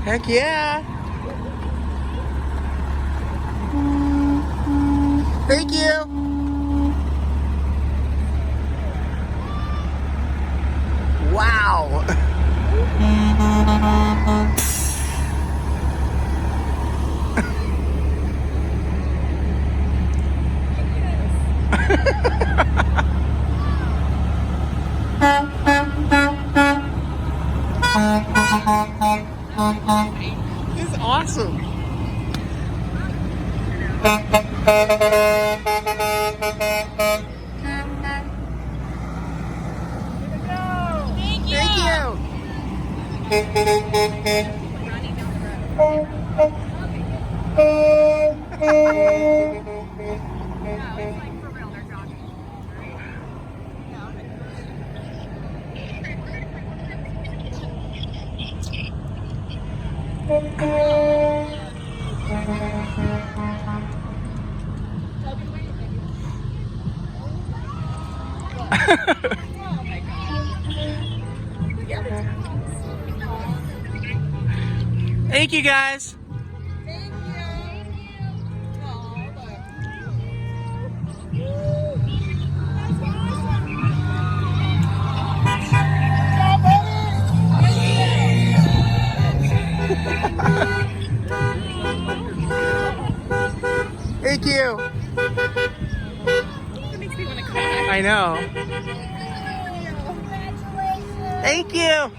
Heck yeah. Thank you. Wow. This is awesome. Thank you. Thank you guys. Thank Thank you. It makes me want to cry. I know. Thank you.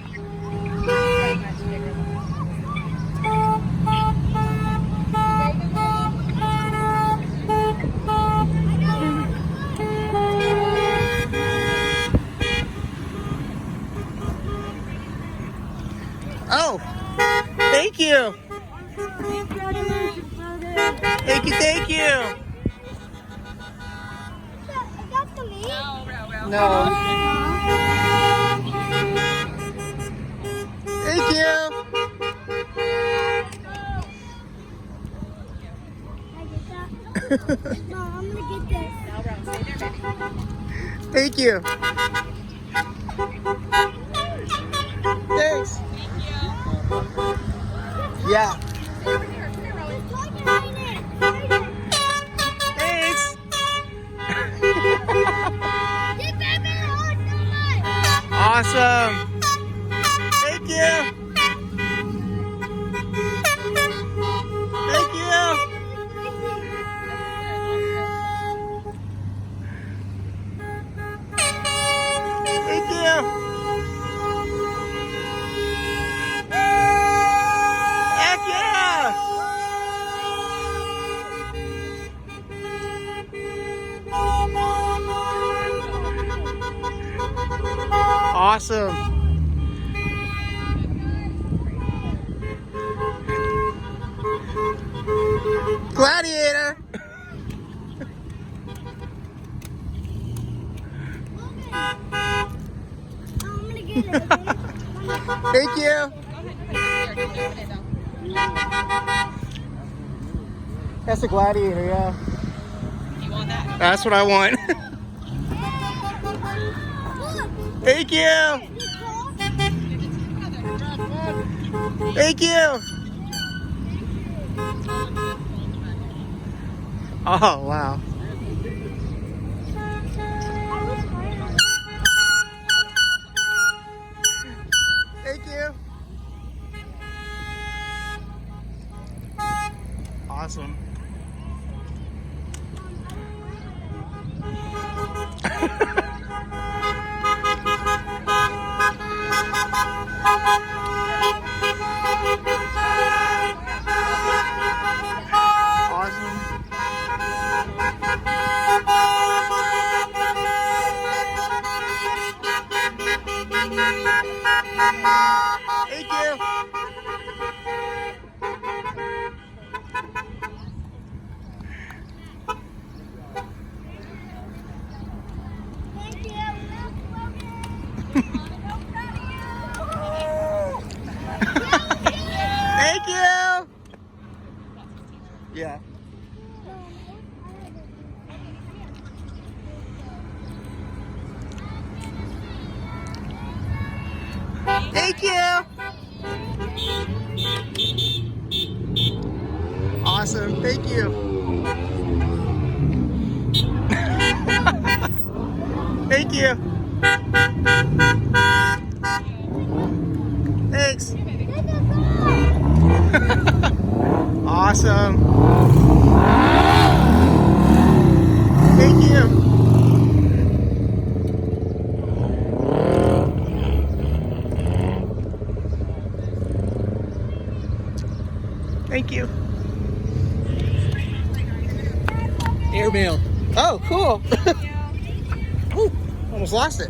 Oh, thank you. Thank you, thank you. No. Thank you. Mom, I'm gonna get this. Thank you. Thanks. Yeah. Thanks. Awesome. Thank you. Thank you. Thank you. Heck yeah. Awesome. Gladiator. I'm gonna get it. Thank you. That's a gladiator, yeah. You want that? That's what I want. Thank you. Thank you. Oh, wow. Thank you. Awesome. Thank you. Thank you. Yeah. Thank you. Awesome. Thank you. Thank you. Thanks. Awesome. Thank you. Thank you. Airmail. Oh, cool. Ooh, almost lost it.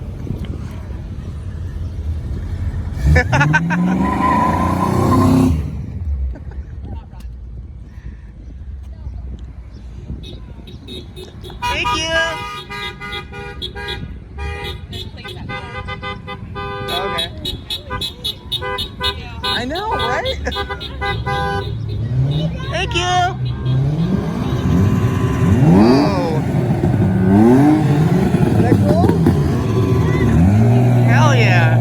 Thank you. Okay. I know, right? Thank you. Whoa. Is that cool? Hell yeah.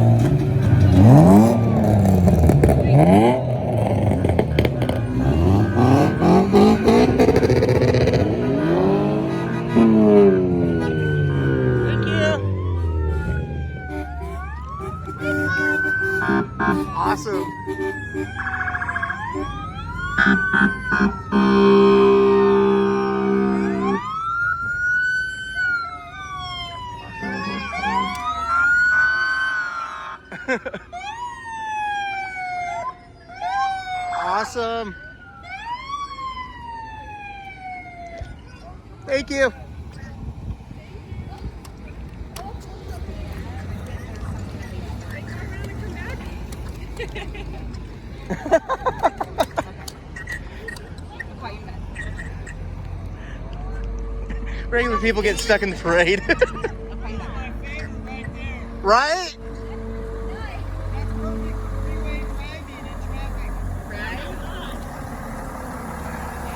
Thank you. Awesome. Awesome. Thank you. Regular people get stuck in the parade. Right?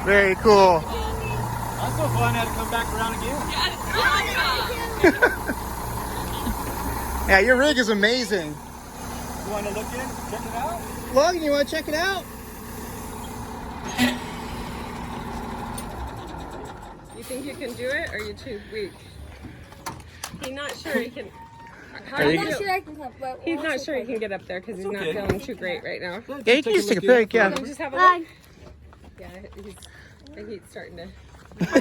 Very cool. That's so fun. I had to come back around again. Yeah, your rig is amazing. You want to look in? Check it out? Logan, you want to check it out? You think you can do it, or are you too weak? He's not sure he can. How Are do you- you I'm not feel? sure I can help, but He's not sure he can get up there because he's not okay. feeling too great right now. Yeah, you can just take a pic, yeah. Just have a Hi. look. Yeah, the heat's starting to.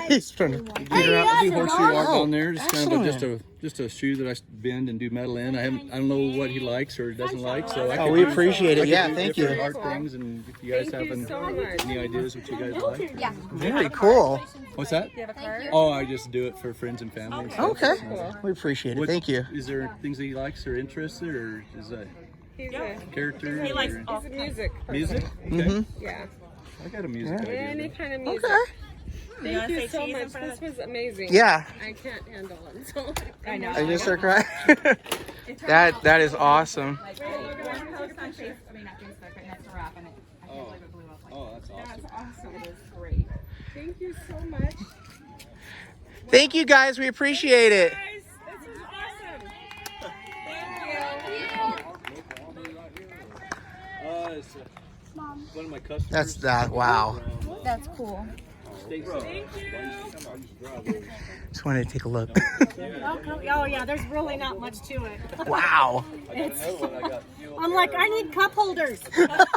He's trying to Hey, figure out. yeah. I do horseshoe walk Oh, on there. Just kind of excellent. just a shoe that I bend and do metal in. I don't know what he likes or doesn't like, so I Oh, could we do- appreciate I it. could Yeah, do thank different you. art things, and if you guys Thank you have so much. any ideas what you guys like. Yeah. Very cool. What's that? Do you have a card? Oh, I just do it for friends and family. and stuff. Okay. Cool. We appreciate it. What- Thank you. Is there things that he likes or interests, or is that He's character? he's or a music person. music. Okay. Mm-hmm. Yeah. I got a music Yeah. idea. Any kind of music. Okay. Thank you so much. This was amazing. Yeah. I can't handle it. So I know. I just start crying. that is awesome. Oh, that's awesome. Awesome. It was great. Thank you so much. Thank you guys. We appreciate it. Guys, this was awesome. Thank you. It's one of my customers. That's that. Wow. That's cool. Thank you. Just wanted to take a look. Oh yeah, there's really not much to it. Wow. I'm like, I need cup holders.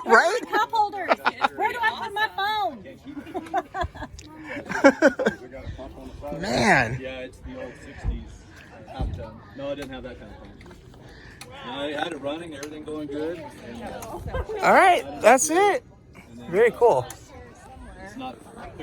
Right? Cup holders. Where do I put my phone? Man. Yeah, it's the old 60s half ton. No, I didn't have that kind of thing. No, I had it running, everything going good. And, All right. That's it. Very cool. it's not